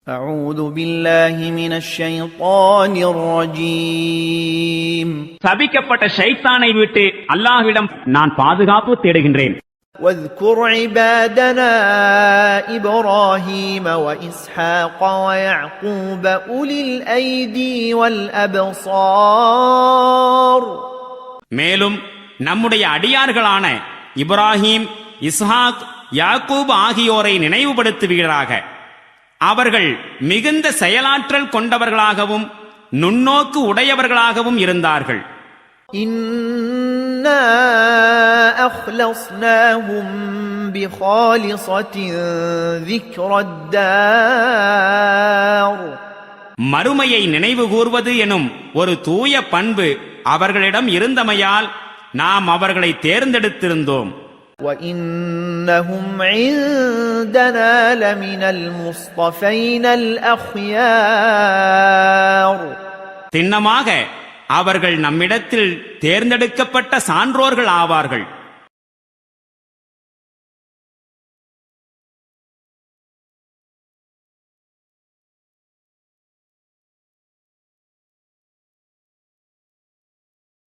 أعوذ بالله من الشيطان الرجيم சபிக்கப்பட்ட ஷைத்தானை விட்டு அல்லாஹ்விடம் நான் பாதுகாப்பு தேடுகின்றேன். واذكر عبادنا إبراهيم وإسحاق ويعقوب أولي الأيدي والأبصار மேலும் நம்முடைய அடியார்களான இப்ராஹிம், இஸ்ஹாக், யாக்கூப் ஆகியோரை நினைவுபடுத்துவீராக. அவர்கள் மிகுந்த செயலாற்றல் கொண்டவர்களாகவும் நுண்ணோக்கு உடையவர்களாகவும் இருந்தார்கள். إنا أخلصناهم بخالصة ذكر الدار மறுமையை நினைவு கூர்வது எனும் ஒரு தூய பண்பு அவர்களிடம் இருந்தமையால் நாம் அவர்களை தேர்ந்தெடுத்திருந்தோம். وَإِنَّهُمْ عِندَنَا لَمِنَ الْمُصْطَفَيْنَ الْأَخْيَارِ திண்ணமாக அவர்கள் நம்மிடத்தில் தேர்ந்தெடுக்கப்பட்ட சான்றோர்கள் ஆவார்கள்.